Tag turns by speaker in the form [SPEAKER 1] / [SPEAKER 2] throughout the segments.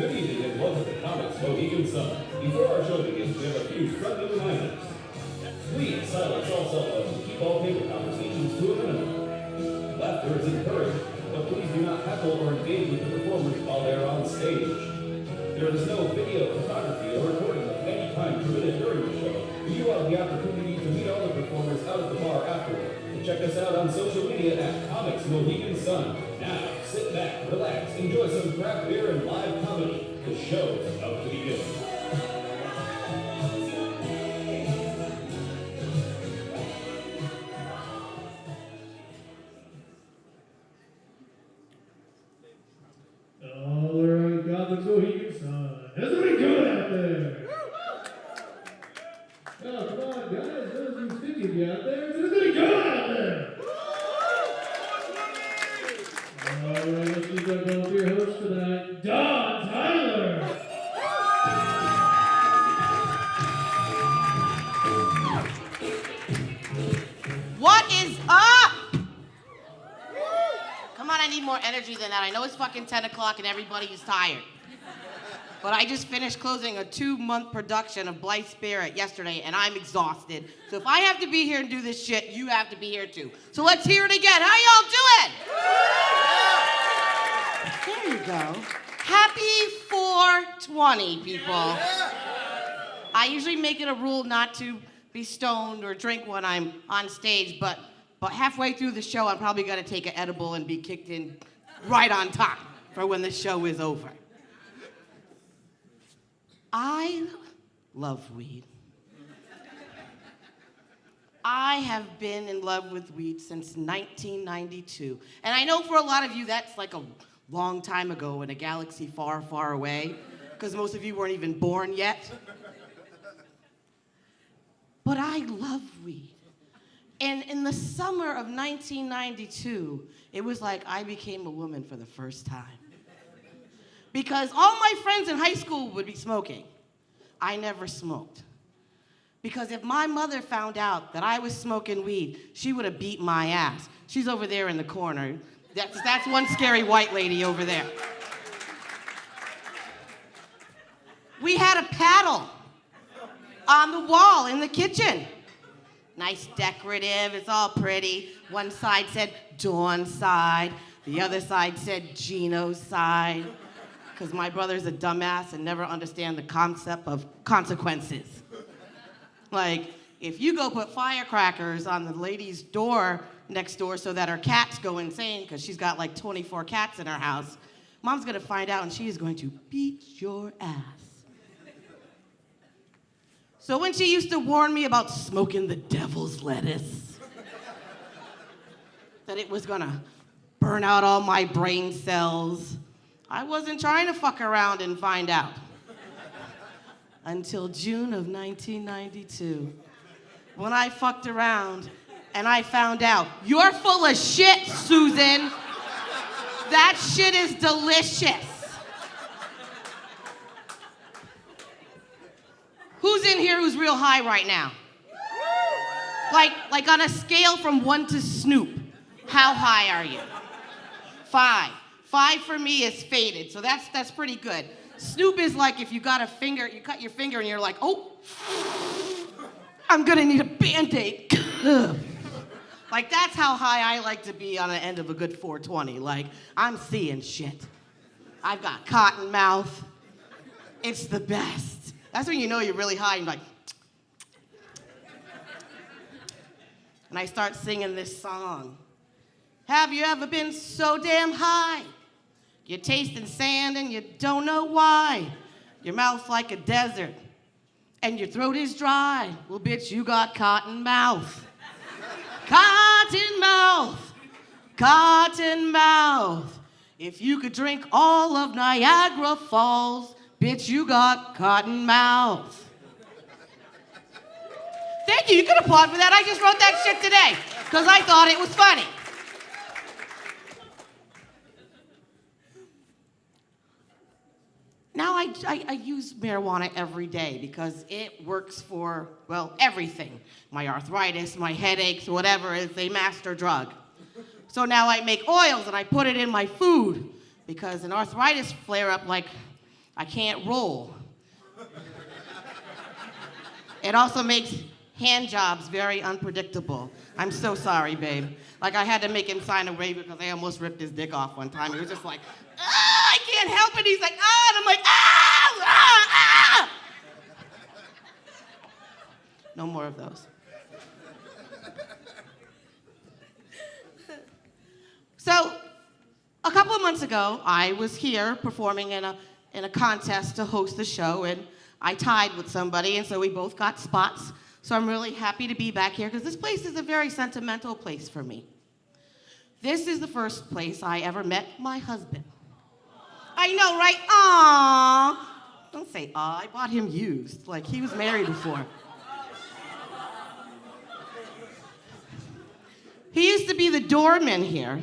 [SPEAKER 1] Good evening and welcome to Comix, Mohegan. Before our show begins, we have a few friendly reminders. Please silence all cell phones and keep all paper conversations to a minimum. Laughter is encouraged, but please do not heckle or engage with the performers while they are on stage. There is no video, photography, or recording of any kind permitted during the show, but you have the opportunity to meet all the performers out at the bar afterward. Check us out on social media at Comix Mohegan Sun. Now, sit back, relax, enjoy some craft beer and live comedy. The show is about to begin.
[SPEAKER 2] All right, Comix Mohegan Sun. How's everybody doing out there? Oh, come on, guys. Those who's thinking out there. How's everybody doing out there? All right, let's just go to your host tonight, Don Tyler.
[SPEAKER 3] What is up? Come on, I need more energy than that. I know it's fucking 10 o'clock and everybody is tired. But I just finished closing a 2-month production of Blythe Spirit yesterday, and I'm exhausted. So if I have to be here and do this shit, you have to be here too. So let's hear it again. How y'all doing? There you go. Happy 420, people. I usually make it a rule not to be stoned or drink when I'm on stage, but halfway through the show, I'm probably gonna take an edible and be kicked in right on time for when the show is over. I love weed. I have been in love with weed since 1992. And I know for a lot of you that's like a long time ago in a galaxy far, far away, because most of you weren't even born yet. But I love weed. And in the summer of 1992, it was like I became a woman for the first time. Because all my friends in high school would be smoking. I never smoked. Because if my mother found out that I was smoking weed, she would have beat my ass. She's over there in the corner. That's one scary white lady over there. We had a paddle on the wall in the kitchen. Nice decorative, it's all pretty. One side said Dawn's side, the other side said Gino's side. Because my brother's a dumbass and never understand the concept of consequences. Like, if you go put firecrackers on the lady's door next door so that her cats go insane, because she's got like 24 cats in her house, Mom's gonna find out and she is going to beat your ass. So when she used to warn me about smoking the devil's lettuce, that it was gonna burn out all my brain cells, I wasn't trying to fuck around and find out. Until June of 1992, when I fucked around and I found out, you're full of shit, Susan. That shit is delicious. Who's in here who's real high right now? Like on a scale from 1 to Snoop, how high are you? 5. 5 for me is faded, so that's pretty good. Snoop is like if you got a finger, you cut your finger and you're like, oh, I'm gonna need a Band-Aid. Like that's how high I like to be on the end of a good 420. Like I'm seeing shit. I've got cotton mouth. It's the best. That's when you know you're really high and like, and I start singing this song. Have you ever been so damn high? You're tasting sand and you don't know why. Your mouth's like a desert and your throat is dry, well, bitch, you got cotton mouth. Cotton mouth. Cotton mouth. If you could drink all of Niagara Falls, bitch, you got cotton mouth. Thank you. You can applaud for that. I just wrote that shit today because I thought it was funny. Now I use marijuana every day because it works for, well, everything. My arthritis, my headaches, whatever, it's a master drug. So now I make oils and I put it in my food because an arthritis flare-up, like, I can't roll. It also makes hand jobs very unpredictable. I'm so sorry, babe. Like, I had to make him sign a waiver because I almost ripped his dick off one time. He was just like, I can't help it. He's like, and I'm like, No more of those. So, a couple of months ago, I was here performing in a contest to host the show, and I tied with somebody, and so we both got spots. So I'm really happy to be back here because this place is a very sentimental place for me. This is the first place I ever met my husband. I know, right? Aww. Don't say aw. I bought him used. Like, he was married before. He used to be the doorman here,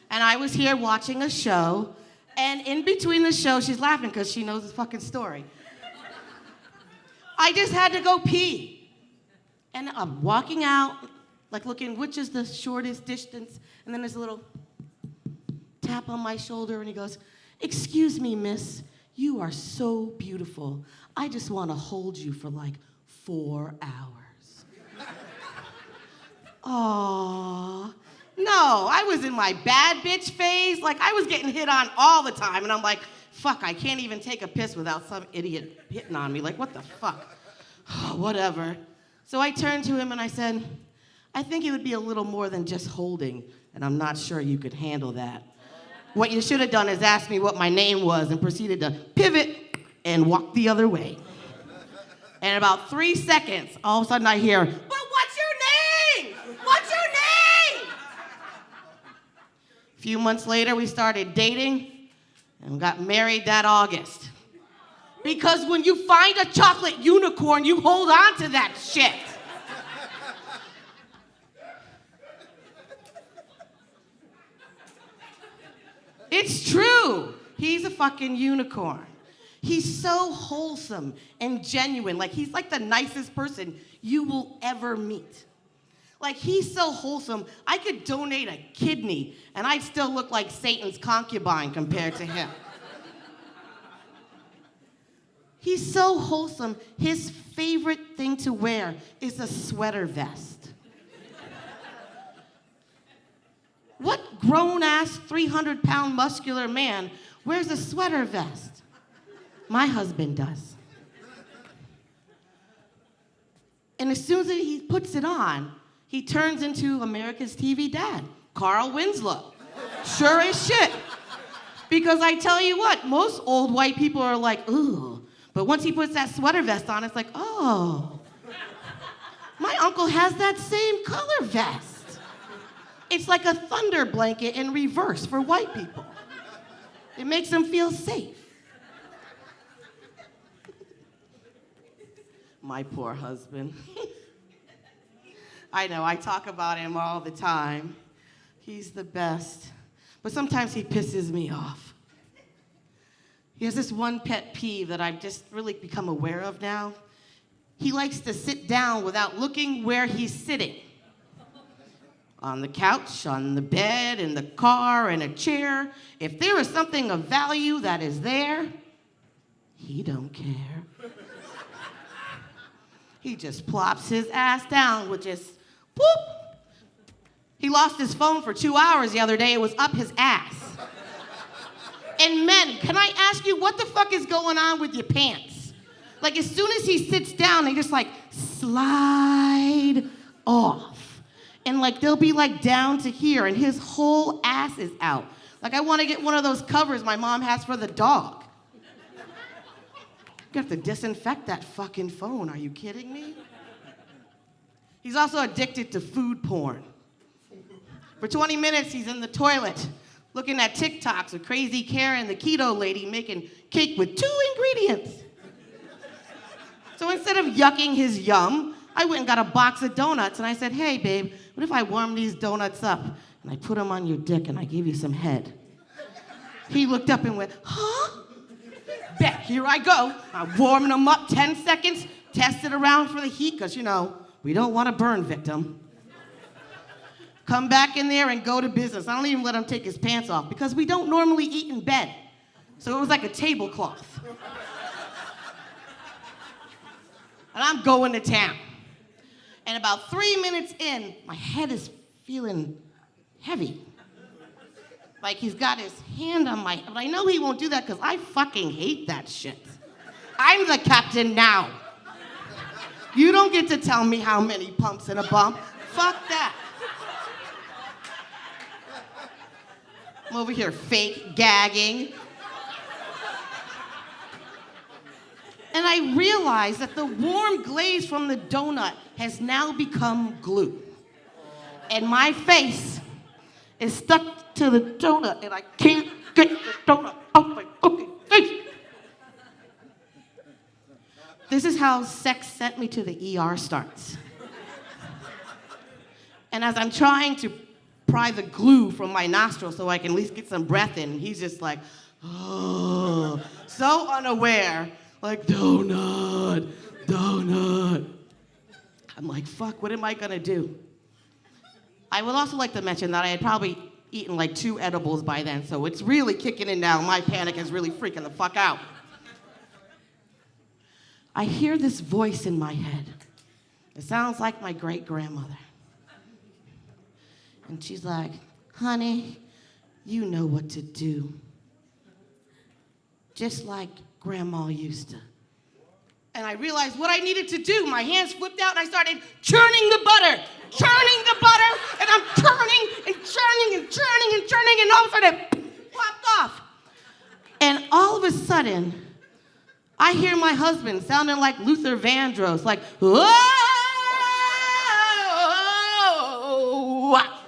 [SPEAKER 3] and I was here watching a show, and in between the show, she's laughing because she knows this fucking story. I just had to go pee. And I'm walking out, like looking which is the shortest distance, and then there's a little tap on my shoulder, and he goes, "Excuse me, miss, you are so beautiful. I just want to hold you for like 4 hours." Aww. No, I was in my bad bitch phase. Like, I was getting hit on all the time, and I'm like, fuck, I can't even take a piss without some idiot hitting on me. Like, what the fuck? Whatever. So I turned to him and I said, "I think it would be a little more than just holding, and I'm not sure you could handle that. What you should have done is asked me what my name was and proceeded to pivot and walk the other way." And in about 3 seconds, all of a sudden I hear, "But what's your name? What's your name?" A few months later, we started dating and got married that August. Because when you find a chocolate unicorn, you hold on to that shit. It's true. He's a fucking unicorn. He's so wholesome and genuine. Like, he's like the nicest person you will ever meet. Like, he's so wholesome, I could donate a kidney and I'd still look like Satan's concubine compared to him. He's so wholesome, his favorite thing to wear is a sweater vest. What grown-ass 300-pound muscular man wears a sweater vest? My husband does. And as soon as he puts it on, he turns into America's TV dad, Carl Winslow. Sure as shit. Because I tell you what, most old white people are like, ooh. But once he puts that sweater vest on, it's like, oh. My uncle has that same color vest. It's like a thunder blanket in reverse for white people. It makes them feel safe. My poor husband. I know, I talk about him all the time. He's the best. But sometimes he pisses me off. He has this one pet peeve that I've just really become aware of now. He likes to sit down without looking where he's sitting. On the couch, on the bed, in the car, in a chair. If there is something of value that is there, he don't care. He just plops his ass down with just, whoop. He lost his phone for 2 hours the other day. It was up his ass. And men, can I ask you, what the fuck is going on with your pants? Like, as soon as he sits down, they just like slide off. And like, they'll be like down to here and his whole ass is out. Like, I want to get one of those covers my mom has for the dog. You have to disinfect that fucking phone. Are you kidding me? He's also addicted to food porn. For 20 minutes, he's in the toilet looking at TikToks of Crazy Karen, the keto lady, making cake with 2 ingredients. So instead of yucking his yum, I went and got a box of donuts, and I said, hey, babe, what if I warm these donuts up, and I put them on your dick, and I give you some head? He looked up and went, huh? Bet, here I go. I warmed them up 10 seconds, tested around for the heat, because, you know, we don't want a burn victim. Come back in there and go to business. I don't even let him take his pants off because we don't normally eat in bed. So it was like a tablecloth. And I'm going to town. And about 3 minutes in, my head is feeling heavy. Like he's got his hand on my head. But I know he won't do that because I fucking hate that shit. I'm the captain now. You don't get to tell me how many pumps in a bump. Fuck that. I'm over here fake gagging. And I realized that the warm glaze from the donut has now become glue. And my face is stuck to the donut, and I can't get the donut out my fucking face. This is how sex sent me to the ER starts. And as I'm trying to pry the glue from my nostrils so I can at least get some breath in, he's just like, oh, so unaware, like, donut, donut. I'm like, fuck, what am I gonna do? I would also like to mention that I had probably eaten like 2 edibles by then, so it's really kicking in now. My panic is really freaking the fuck out. I hear this voice in my head. It sounds like my great-grandmother. And she's like, honey, you know what to do. Just like Grandma used to. And I realized what I needed to do. My hands flipped out and I started churning the butter, and I'm churning and churning and churning and churning, and all of a sudden it popped off. And all of a sudden, I hear my husband sounding like Luther Vandross, like, whoa! I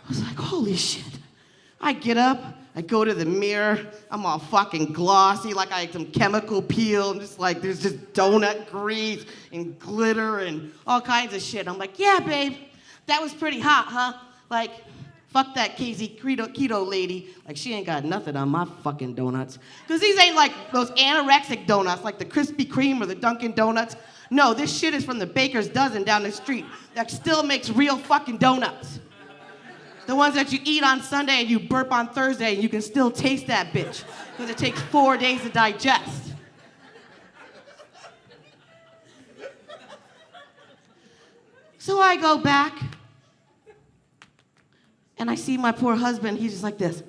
[SPEAKER 3] was like, holy shit. I get up, I go to the mirror, I'm all fucking glossy, like I had some chemical peel, and just like, there's just donut grease and glitter and all kinds of shit. I'm like, yeah, babe, that was pretty hot, huh? Like, fuck that keto lady. Like, she ain't got nothing on my fucking donuts. Because these ain't like those anorexic donuts, like the Krispy Kreme or the Dunkin' Donuts. No, this shit is from the Baker's Dozen down the street that still makes real fucking donuts. The ones that you eat on Sunday and you burp on Thursday and you can still taste that bitch because it takes 4 days to digest. So I go back and I see my poor husband, he's just like this.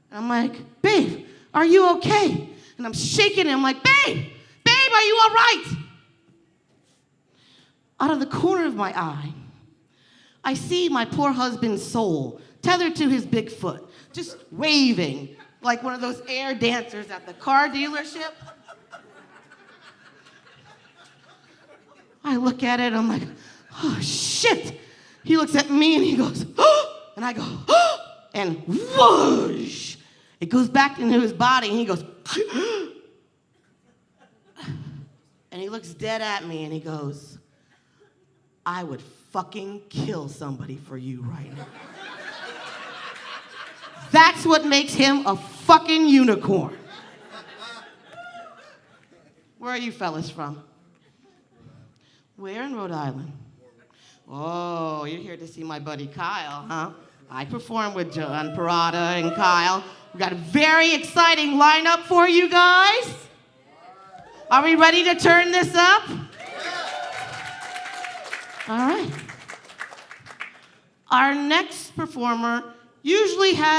[SPEAKER 3] And I'm like, babe, are you okay? And I'm shaking him like, babe, are you all right? Out of the corner of my eye, I see my poor husband's soul tethered to his big foot, just waving like one of those air dancers at the car dealership. I look at it, I'm like, oh shit. He looks at me and he goes, oh, and I go, oh, and whoosh. It goes back into his body and he goes, and he looks dead at me and he goes, I would fucking kill somebody for you right now. That's what makes him a fucking unicorn. Where are you fellas from? Where in Rhode Island? Oh, you're here to see my buddy Kyle, huh? I perform with John Parada and Kyle. We got a very exciting lineup for you guys. Are we ready to turn this up? All right. Our next performer usually has